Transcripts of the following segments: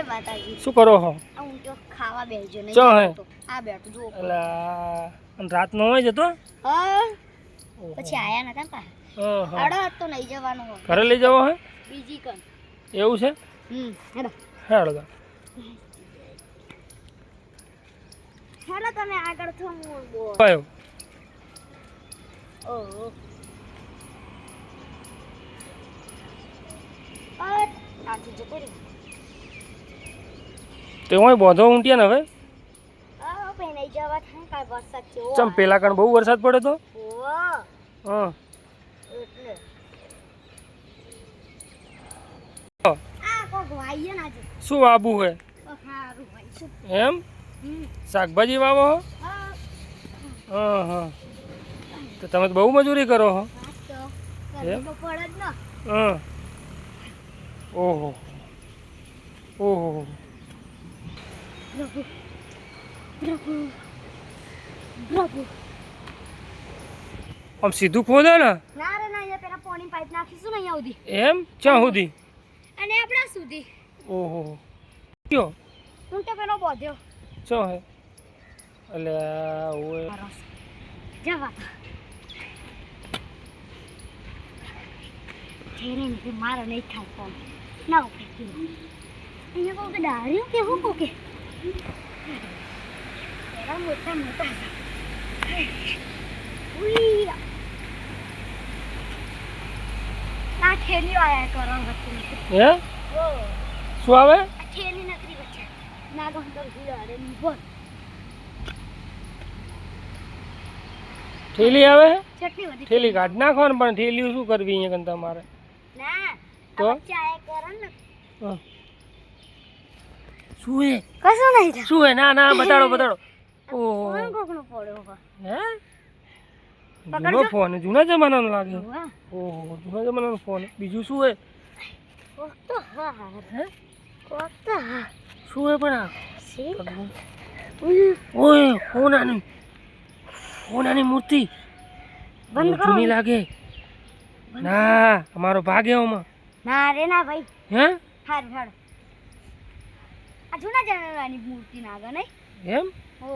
માતાજી શું કરો હો? હું તો ખાવા બેસજો નહીં ચો હે આ બેઠો જો અલા રાત નો હોય જતો હા પછી આયા નતા પા હા આડો તો નહીં જવાનું હોય ઘરે લઈ જવો હે બીજી કન એવું છે હેડો હેડો હેડો તમે આગળ થો હું બોલ કયો ઓહો આથી જતો રે તે હોય બોધો ઊંટિયા ને હવે પહેરાઈ જવા થાય કાલ વરસાદ છે ચમ પેલા કણ બહુ વરસાદ પડે તો ઓહ હા એટલે આ કોક વાઈએ ના છે શું આબુ હે હારું ભાઈ શું એમ શાકભાજી વાવો હો હા હા હા તો તમે તો બહુ મજૂરી કરો હો તો કરવી તો પડે જ ને હા ઓહો ઓહો પ્રભુ પ્રભુ પ્રભુ આમ સીધું ખોદો ને ના રે ના અહીંયા પેલા પાણી પાઇપ નાખીશું ને અહીંયા સુધી એમ ક્યાં સુધી અને આપણા સુધી ઓહો કયો હું તો પેલો બોધ્યો ચો હે અલ્યા ઓય જવા થેરે ને મારો નહીં થાય કોમ ના ઓકે અહીંયા કોકે ડાર્યું કે હું કોકે એરા મોટા મોટા ઉઈ આ ઠેલી આયા કરો હતી હે ઓ શું આવે આ ઠેલી નકરી વચ્ચે ના તો અંદર ડારે બોલ ઠેલી આવે ચટણી વધી ઠેલી કાઢ નાખો ને પણ ઠેલી શું કરવી અહીંયા કન તમારે ના તો? તો ચાય કરો ને હા. શું હે કશું નહીં થાય શું હે ના ના બતાડો બતાડો ઓહો કોણ કોકનો પડ્યો હો હે પકડજો. જૂનો ફોન જૂના જમાનાનો લાગે વાહ ઓહો જૂના જમાનાનો ફોન બીજું શું હે કોક તો હા હે કોક તો હા શું હે પણ આ સી ઓય સોનાની મૂર્તિ બંધ કરો. જૂની લાગે ના અમારો ભાગે ઓમાં ના રે ના ભાઈ હે હારું હારું આ જૂના જમાનાની મૂર્તિ ના આગળ નહીં એમ ઓ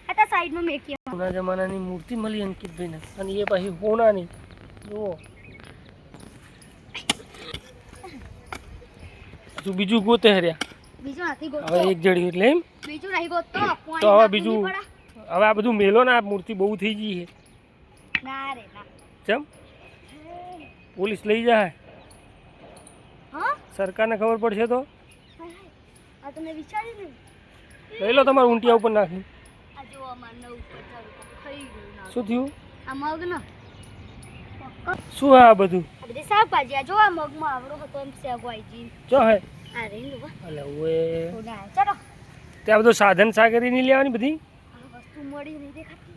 આ તો સાઈડમાં મેકી જૂના જમાનાની મૂર્તિ મળી અંકિતભાઈને અને એ પાછી સોનાની જુઓ બીજું ગોતે હર્યા બીજું નથી ગોતતો હવે એક જડી એટલે એમ બીજું નહીં ગોતતો તો હવે બીજું હવે આ બધું મેલો ને આ મૂર્તિ બહુ થઈ ગઈ છે ના રે ના ચમ પોલીસ લઈ જાય હા સરકારને ખબર પડશે તો આ તમે વિચાર્યું ને લઈ લો તમારે ઊંટિયા ઉપર નાખી આ જો અમાર નવું પચાસ થઈ ગયું ના શું થયું આ મગ ને શું હે આ બધું આ બધી શાકભાજી આ જો આ મગમાં આવડો હતો એમ સેગવાઈજી ચો હે આ રે લો અલે ઓએ થોડા ચલો ત્યાં બધું સાધન સાગરી નહીં લેવાની બધી આ વસ્તુ મળી નહીં દેખાતી